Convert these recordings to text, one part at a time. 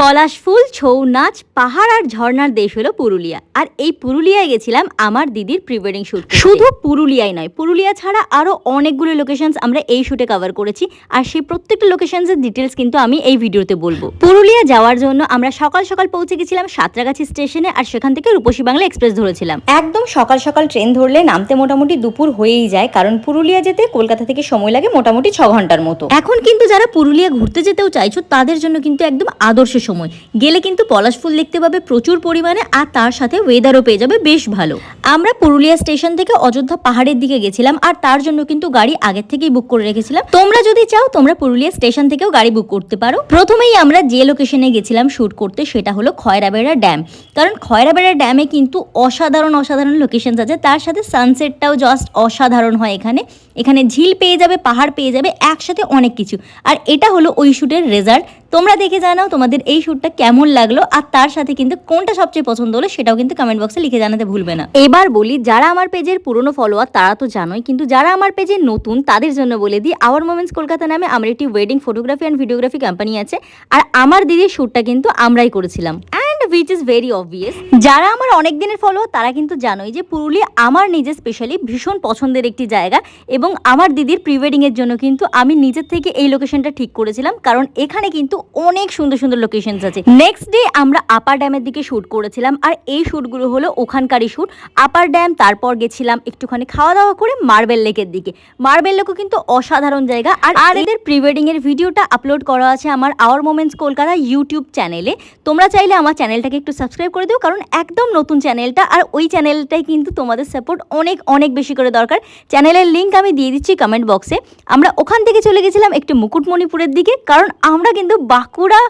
পলাশ ফুল, ছৌ নাচ, পাহাড় আর ঝর্ণার দেশ হলো পুরুলিয়া। আর এই পুরুলিয়ায় গেছিলাম আমার দিদির প্রি ওয়েডিং শুট। শুধু পুরুলিয়ায় নয়, পুরুলিয়া ছাড়া আরো অনেকগুলো লোকেশনস আমরা এই শুটে কভার করেছি। আর সেই প্রত্যেকটা লোকেশনসের ডিটেলস কিন্তু আমি এই ভিডিওতে বলবো। পুরুলিয়া যাওয়ার জন্য আমরা সকাল সকাল পৌঁছে গেছিলাম সাঁতরাগাছি স্টেশনে, আর সেখান থেকে রূপসী বাংলা এক্সপ্রেস ধরেছিলাম। একদম সকাল সকাল ট্রেন ধরলে নামতে মোটামুটি দুপুর হয়েই যায়, কারণ পুরুলিয়া যেতে কলকাতা থেকে সময় লাগে মোটামুটি 6 ঘন্টার মতো। এখন কিন্তু যারা পুরুলিয়া ঘুরতে যেতেও চাইছো তাদের জন্য কিন্তু একদম আদর্শ সময়। গেলে কিন্তু পলাশ ফুল দেখতে পাবে প্রচুর পরিমাণে, আর তার সাথে ওয়েদারও পেয়ে যাবে বেশ ভালো। আমরা পুরুলিয়া স্টেশন থেকে অযোধ্যা পাহাড়ের দিকে গেছিলাম, আর তার জন্য কিন্তু গাড়ি আগের থেকেই বুক করে রেখেছিলাম। তোমরা যদি চাও তোমরা পুরুলিয়া স্টেশন থেকেও গাড়ি বুক করতে পারো। প্রথমেই আমরা যে লোকেশনে গেছিলাম শুট করতে সেটা হলো খয়রাবেড়া ড্যাম, কারণ খয়রাবেড়া ড্যামে কিন্তু অসাধারণ লোকেশন আছে, তার সাথে সানসেটটাও জাস্ট অসাধারণ হয়। এখানে ঝিল পেয়ে যাবে, পাহাড় পেয়ে যাবে, একসাথে অনেক কিছু। আর এটা হলো ওই শুটের রেজাল্ট। তোমরা দেখে জানাও তোমাদের এই শুটটা কেমন লাগলো, আর তার সাথে কিন্তু কোনটা সবচেয়ে পছন্দ হলো সেটাও কিন্তু কমেন্ট বক্সে লিখে জানাতে ভুলবে না। এবার বলি, যারা আমার পেজের পুরনো ফলোয়ার তারা তো জানোই, কিন্তু যারা আমার পেজে নতুন তাদের জন্য বলে দিই, আওয়ার মোমেন্টস কলকাতা নামে আমার একটি wedding photography and videography company আছে। আর আমার দিদির শুটটা কিন্তু আমরাই করেছিলাম, which is very obvious। যারা আমার অনেক দিনের ফলোয়ার তারা কিন্তু জানোই যে পুরুলিয়া আমার নিজে স্পেশালি ভীষণ পছন্দের একটি জায়গা, এবং আমার দিদির প্রি ওয়েডিং এর জন্য কিন্তু আমি নিজের থেকে এই লোকেশনটা ঠিক করেছিলাম, কারণ এখানে কিন্তু অনেক সুন্দর সুন্দর লোকেশনস আছে। নেক্সট ডে আমরা আপার ড্যামের দিকে শুট করেছিলাম, আর এই শুটগুলো হলো ওখানকারই শুট, আপার ড্যাম। তারপর গেছিলাম একটুখানি খাওয়া দাওয়া করে মার্বেল লেকের দিকে। মার্বেল লেকও কিন্তু অসাধারণ জায়গা। আর এদের প্রি ওয়েডিং এর ভিডিওটা আপলোড করা আছে আমার আওয়ার মোমেন্টস কলকাতা ইউটিউব চ্যানেলে। তোমরা চাইলে আমার চ্যানেলটাকে একটু সাবস্ক্রাইব করে দিও, কারণ একদম নতুন চ্যানেলটা, আর ওই চ্যানেলটাই কিন্তু তোমাদের সাপোর্ট অনেক অনেক বেশি করে দরকার। চ্যানেলের লিঙ্ক আমি দিয়ে দিচ্ছি কমেন্ট বক্সে। আমরা ওখান থেকে চলে গেছিলাম একটু মুকুটমণিপুরের দিকে, কারণ আমরা কিন্তু বাঁকুড়া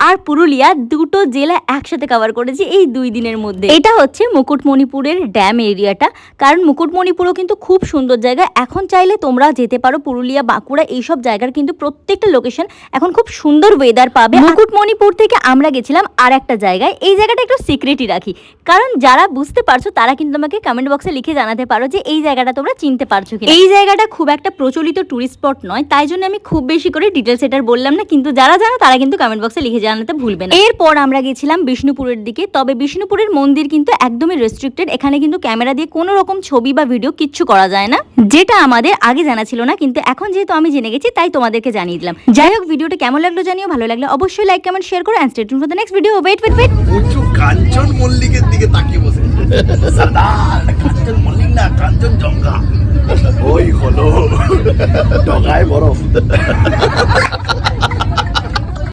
আর পুরুলিয়া দুটো জেলা একসাথে কভার করেছি এই 2 দিনের মধ্যে। এটা হচ্ছে মুকুটমণিপুরের ড্যাম এরিয়াটা, কারণ মুকুটমণিপুরও কিন্তু খুব সুন্দর জায়গা। এখন চাইলে তোমরা যেতে পারো পুরুলিয়া, বাঁকুড়া এইসব জায়গার কিন্তু প্রত্যেকটা লোকেশন এখন খুব সুন্দর ওয়েদার পাবে। মুকুটমণিপুর থেকে আমরা গেছিলাম আর একটা জায়গায়। এই জায়গাটা একটু সিক্রেটই রাখি, কারণ যারা বুঝতে পারছো তারা কিন্তু আমাকে কমেন্ট বক্সে লিখে জানাতে পারো যে এই জায়গাটা তোমরা চিনতে পারছো কিনা। এই জায়গাটা খুব একটা প্রচলিত টুরিস্ট স্পট নয়, তাই জন্য আমি খুব বেশি করে ডিটেলস এটার বললাম না, কিন্তু যারা জানো তারা কিন্তু কমেন্ট বক্সে লিখে জানাতে ভুলবে না। এরপর আমরা গেছিলাম বিষ্ণুপুরের দিকে, তবে বিষ্ণুপুরের মন্দির কিন্তু একদমই রেস্ট্রিক্টেড। এখানে কিন্তু ক্যামেরা দিয়ে কোনো রকম ছবি বা ভিডিও কিচ্ছু করা যায় না, যেটা আমাদের আগে জানা ছিল না, কিন্তু এখন যেহেতু আমি জেনে গেছি তাই তোমাদেরকে জানিয়ে দিলাম। যাই হোক, ভিডিওটা কেমন লাগলো জানিও, ভালো লাগলে অবশ্যই লাইক কমেন্ট শেয়ার করো, and stay tuned for the next video. Wait Kanchan মল্লিকের দিকে তাকিয়ে বসে, সর্দার কাঞ্চন মল্লিক না, কাঞ্চন জঙ্ঘা। ওই হলো ডগায় বরফ।